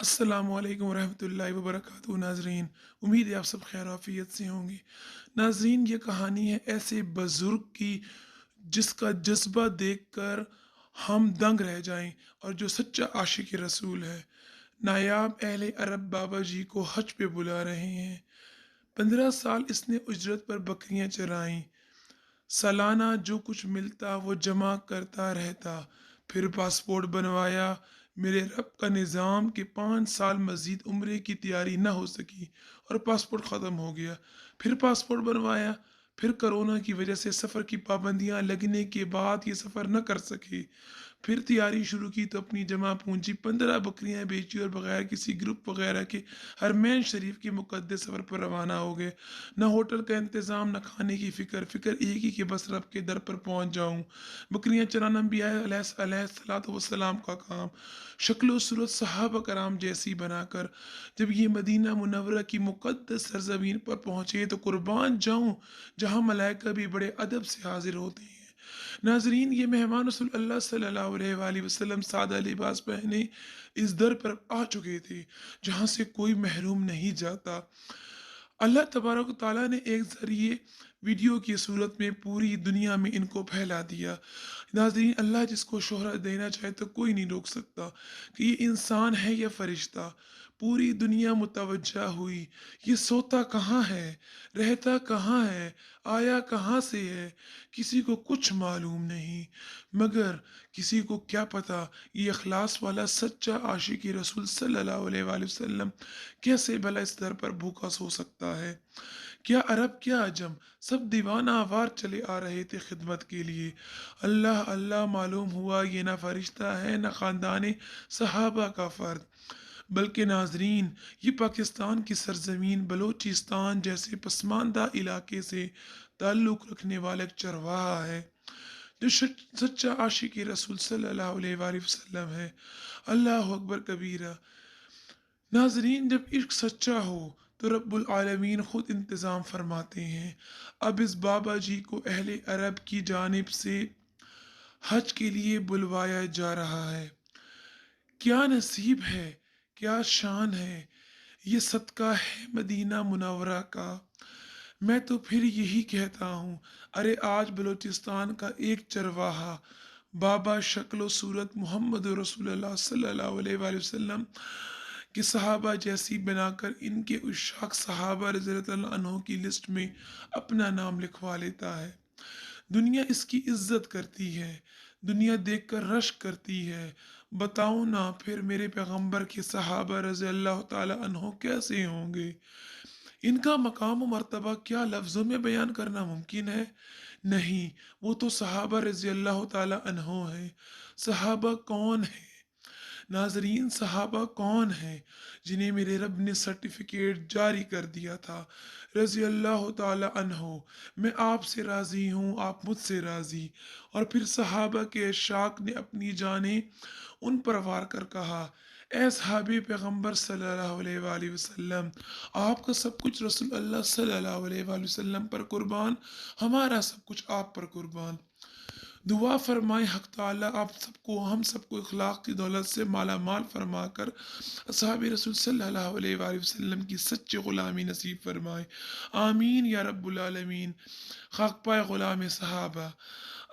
अस्सलामु अलैकुम वरहमतुल्लाहि वबरकातुहू। नाजरीन, उम्मीद है आप सब खैर आफियत से होंगे। नाजरीन, ये कहानी है ऐसे बुज़ुर्ग की जिसका जज्बा देखकर हम दंग रह जाएं और जो सच्चा आशिक रसूल है। नायाब अहले अरब बाबा जी को हज पे बुला रहे हैं। 15 साल इसने उजरत पर बकरियां चराईं। सालाना जो कुछ मिलता वो जमा करता रहता। फिर पासपोर्ट बनवाया। मेरे रब का निज़ाम कि 5 साल मज़ीद उम्रे की तैयारी ना हो सकी और पासपोर्ट ख़त्म हो गया। फिर पासपोर्ट बनवाया। फिर कोरोना की वजह से सफ़र की पाबंदियां लगने के बाद ये सफ़र न कर सके। फिर तैयारी शुरू की तो अपनी जमा पूंजी 15 बकरियां बेची और बगैर किसी ग्रुप वगैरह के हरमैन शरीफ के मुक़द्दस सफ़र पर रवाना हो गए। न होटल का इंतज़ाम, न खाने की फ़िक्र, फ़िक्र एक ही कि बस रब के दर पर पहुँच जाऊँ। बकरियाँ चराना अंबिया अलैहिस्सलाम का काम। शक्ल व सूरत सहाबा कराम जैसी बनाकर जब ये मदीना मुनव्वरा की मुक़द्दस सरज़मीन पर पहुँचे तो कुर्बान जाऊँ, जहाँ मलाइका भी बड़े अदब से हाज़िर होते हैं। नाज़रीन, ये मेहमान रसूल अल्लाह सल्लल्लाहु अलैहि वसल्लम सादा लिबास पहने इस दर पर आ चुके थे, जहाँ से कोई महरूम नहीं जाता। अल्लाह तबारक व तआला ने एक ज़रिए वीडियो की सूरत में पूरी दुनिया में इनको फैला दिया। नाज़रीन, अल्लाह जिसको शोहरत देना चाहे तो कोई नहीं रोक सकता कि ये इंसान है या फ़रिश्ता। पूरी दुनिया मुतवज्जा हुई, ये सोता कहाँ है, रहता कहाँ है, आया कहाँ से है, किसी को कुछ मालूम नहीं। मगर किसी को क्या पता ये इखलास वाला सच्चा आशिक रसूल सल्लल्लाहु अलैहि वसल्लम कैसे भला इस दर पर भूखा सो सकता है। क्या अरब क्या अजम सब दीवाना आवार चले आ रहे थे खिदमत के लिए। अल्लाह अल्लाह मालूम हुआ ये ना फरिश्ता है ना ख़ानदान सहाबा का फ़र्द, बल्कि नाजरीन ये पाकिस्तान की सरजमीन बलूचिस्तान जैसे पसमानदा इलाके से ताल्लुक़ रखने वाला एक चरवाहा है जो सच्चा आशिक रसूल सल्लल्लाहु अलैहि वसल्लम है। अल्लाह अकबर कबीरा। नाजरीन, जब इश्क सच्चा हो तो रब्बुल आलमीन खुद इंतज़ाम फरमाते हैं। अब इस बाबा जी को अहले अरब की जानिब से हज के लिए बुलवाया जा रहा है। क्या नसीब है, क्या शान है, ये सदका है मदीना मुनव्वरा का। मैं तो फिर यही कहता हूँ, अरे आज बलूचिस्तान का एक चरवाहा बाबा शक्ल सूरत मोहम्मद रसूलुल्लाह सल्लल्लाहु अलैहि वसल्लम कि सहाबा जैसी बनाकर इनके उशाक सहाबा रज़ियल्लाहु अन्हों की लिस्ट में अपना नाम लिखवा लेता है। दुनिया इसकी इज्जत करती है, दुनिया देखकर रश्क करती है। बताओ ना फिर मेरे पैगंबर के सहाबा रज़ियल्लाहु ताला अन्हों कैसे होंगे। इनका मकाम व मर्तबा क्या लफ्ज़ों में बयान करना मुमकिन है? नहीं, वो तो सहाबा रज़ियल्लाहु ताला अन्हों हैं। सहाबा कौन है? नाजरीन, सहाबा कौन है जिन्हें मेरे रब ने सर्टिफिकेट जारी कर दिया था। रज़ी अल्लाह ताला अन्हो, मैं आपसे राज़ी हूँ, आप मुझसे राज़ी। और फिर सहाबा के शाक ने अपनी जानें उन पर वार कर कहा, ए सहाबी पैगम्बर सल्लल्लाहु अलैहि वसल्लम, आपका सब कुछ रसूल अल्लाह सल्लल्लाहु अलैहि वसल्लम पर कुर्बान, हमारा सब कुछ आप पर कुर्बान। दुआ फरमाए हक ताला आप सबको हम सबको इखलाक की दौलत से माला माल फरमा कर असहाब रसूल सल्लल्लाहु अलैहि वसल्लम की सच्ची ग़ुलामी नसीब फरमाए। आमीन या रब्बुल आलमीन। खाक पाए ग़ुलाम सहाबा।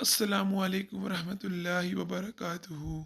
अस्सलामु अलैकुम वरहमतुल्लाहि वबरकातुहू।